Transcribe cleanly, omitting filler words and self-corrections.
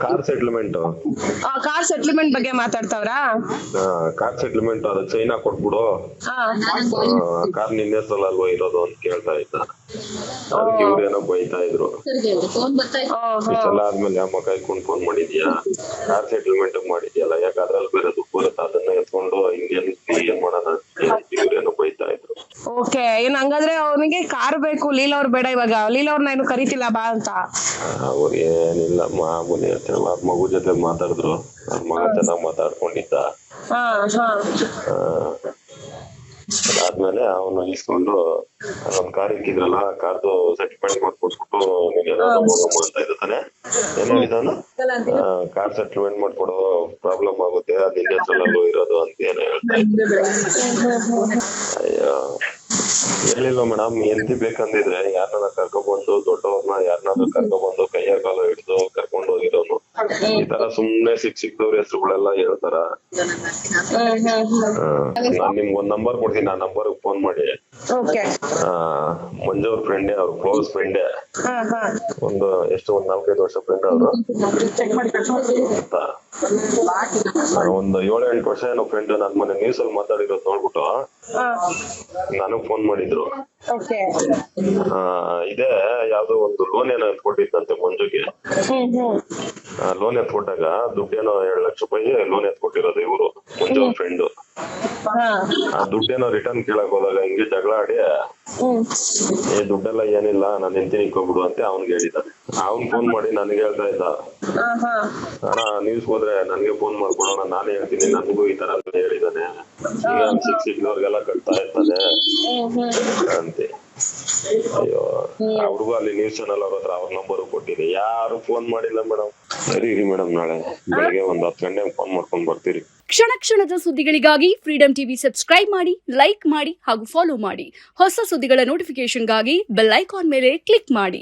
Car settlement. Car settlement ಬಗ್ಗೆ ಮಾತಾಡ್ತಾವ್ರಾ? Car settlement ಅದು China ಕೊಟ್ಬಿಡು, ಕಾರ್ ನಿನ್ನ ಹೆಸರಲ್ಲ ಅಲ್ವಾ ಇರೋದು ಅಂತ ಕೇಳ್ತಾ ಇದ್ದ. ಅದಕ್ಕೆ ಇವ್ರೇನೋ ಬೈತಾ ಇದ್ರು. ಇಷ್ಟೆಲ್ಲ ಆದ್ಮೇಲೆ ಅಮ್ಮ ಕಾಯ್ಕೊಂಡು ಫೋನ್ ಮಾಡಿದ್ಯಾ, ಕಾರ್ ಸೆಟ್ಲ್ಮೆಂಟ್ ಮಾಡಿದ್ಯಲ್ಲ, ಯಾಕೆ ಅದ್ರಲ್ಲಿ ಬೇರೆ ದುಡ್ಡು ಬರುತ್ತೆ, ಅದನ್ನ ಎತ್ಕೊಂಡು ಏನ್ ಮಾಡೋಣ ಅಂತ ಇವ್ರೇನೋ ಬೈತಾ ಇದ್ರು. ಓಕೆ, ಏನ್ ಹಂಗಾದ್ರೆ ಅವನಿಗೆ ಕಾರ್ ಬೇಕು, ಲೀಲಾ ಅವ್ರು ಬೇಡ. ಇವಾಗ ಲೀಲಾ ಅವ್ರನ್ನ ಏನು ಕರಿತಿಲ್ಲ ಬಾ ಅಂತ? ಅವ್ರು ಏನಿಲ್ಲ, ಮಾಮೂಲಿ ಮಗು ಜೊತೆ ಮಾತಾಡಿದ್ರು, ಅವ್ರ ಮಗ ಚೆನ್ನಾಗ್ ಮಾತಾಡ್ಕೊಂಡಿದ್ದ. ಅದಾದ್ಮೇಲೆ ಅವನು ಇಸ್ಕೊಂಡು ಒಂದ್ ಕಾರ್ ಇಕ್ಕಿದ್ರಲ್ಲ, ಕಾರ್ದು ಸೆಟ್ಲ್ಮೆಂಟ್ ಮಾಡ್ಕೊಟ್ಬಿಟ್ಟು ನೀನೇನೋ ಹೋಗಮ್ಮ ಅಂತ ಇದ್ದಾನೆ. ಏನ್ ಹೇಳಿದಾನು, ಕಾರ್ ಸೆಟ್ಲ್ಮೆಂಟ್ ಮಾಡ್ಕೊಡು, ಪ್ರಾಬ್ಲಮ್ ಆಗುತ್ತೆ, ಅದ್ ನಿನ್ನೆ ಹೆಸರಲ್ಲೂ ಇರೋದು ಅಂತ ಏನೋ ಹೇಳ್ತಾ ಇದ್ದ. ಅಯ್ಯೋ, ಹೇಳಿಲ್ವ ಮೇಡಮ್, ಎಂತಿ ಬೇಕಂದಿದ್ರೆ ಯಾರನ್ನ ಕರ್ಕೊಬಂದು, ದೊಡ್ಡವ್ರನ್ನ ಯಾರನ್ನಾದ್ರೂ ಕರ್ಕೊಬಂದು ಕೈಯ ಕಾಲ ಹಿಡಿದು ಕರ್ಕೊಂಡು ಹೋಗಿರೋನು. ಈ ತರ ಸುಮ್ನೆ ಸಿಕ್ದವ್ರ ಹೆಸರುಗಳೆಲ್ಲ ಹೇಳ್ತಾರ. ನಾನ್ ನಿಮ್ಗೆ ಒಂದ್ ನಂಬರ್ ಕೊಡ್ತೀನಿ, ಆ ನಂಬರ್ ಫೋನ್ ಮಾಡಿ. ಮಂಜು ಅವ್ರ ಫ್ರೆಂಡೇ, ಅವ್ರ ಕ್ಲೋಸ್ ಫ್ರೆಂಡೇ, ಒಂದು 4-5 ವರ್ಷ ಫ್ರೆಂಡ್ ಅವರು. ಒಂದು 7-8 ವರ್ಷ ಏನೋ ಫ್ರೆಂಡ್. ನಾನ್ ಮೊನ್ನೆ ನ್ಯೂಸ್ ಅಲ್ಲಿ ಮಾತಾಡಿರೋದು ನೋಡ್ಬಿಟ್ಟು ನನಗ್ ಫೋನ್ ಮಾಡಿದ್ರು. ಇದೇ ಯಾವ್ದೋ ಒಂದು ಲೋನ್ ಏನೋ ಎತ್ಕೊಟ್ಟಿದ್ದಂತೆ ಮಂಜುಗೆ. ಲೋನ್ ಎತ್ಕೊಟ್ಟಾಗ ದುಡ್ಡೇನೋ 2 ಲಕ್ಷ ರೂಪಾಯಿ ಲೋನ್ ಎತ್ಕೊಟ್ಟಿರೋದು ಇವ್ರು, ಮಂಜು ಅವ್ರ ಫ್ರೆಂಡ್. ಆ ದುಡ್ಡೇನೋ ರಿಟರ್ನ್ ಕೇಳಕ್ ಹೋದಾಗ ಹಿಂಗೆ ಜಗಳ ಆಡಿ, ಏ ದುಡ್ಡೆಲ್ಲ ಏನಿಲ್ಲ, ನಾನು ಹೆಂಡತಿನ ಇಕ್ಕೊಬಿಡು ಅಂತ ಅವ್ನ್ಗೆ ಹೇಳಿದ್ದಾನೆ. ಅವ್ನ್ ಫೋನ್ ಮಾಡಿ ನನ್ಗೆ ಹೇಳ್ತಾ ಇದ್ದ, ಅಣ್ಣ ನ್ಯೂಸ್ ಹೋದ್ರೆ ನನ್ಗೆ ಫೋನ್ ಮಾಡ್ಕೊಡೋಣ, ನಾನೇ ಹೇಳ್ತೀನಿ, ನನ್ಗೂ ಈ ತರ ಹೇಳಿದಾನೆ, ಈಗ ಸಿಕ್ದವ್ರಿಗೆಲ್ಲ ಕಟ್ತಾ ಇರ್ತಾನೆ ಅಂತೆ. ಅಯ್ಯೋ, ಅವ್ರಿಗೂ ಅಲ್ಲಿ ನ್ಯೂಸ್ ಚಾನಲ್ ಅವ್ರ ಹತ್ರ ಅವ್ರ ನಂಬರ್ ಕೊಟ್ಟಿದೆ, ಯಾರು ಫೋನ್ ಮಾಡಿಲ್ಲ ಮೇಡಮ್. ಸರಿ ಮೇಡಮ್, ನಾಳೆ ಬೆಳಗ್ಗೆ 10 ಗಂಟೆಗೆ ಫೋನ್ ಮಾಡ್ಕೊಂಡ್ ಬರ್ತೀರಿ. ಕ್ಷಣ ಕ್ಷಣದ ಸುದ್ದಿಗಳಿಗಾಗಿ ಫ್ರೀಡಂ ಟಿವಿ ಸಬ್ಸ್ಕ್ರೈಬ್ ಮಾಡಿ, ಲೈಕ್ ಮಾಡಿ ಹಾಗೂ ಫಾಲೋ ಮಾಡಿ. ಹೊಸ ಸುದ್ದಿಗಳ ನೋಟಿಫಿಕೇಶನ್ಗಾಗಿ ಬೆಲ್ ಐಕಾನ್ ಮೇಲೆ ಕ್ಲಿಕ್ ಮಾಡಿ.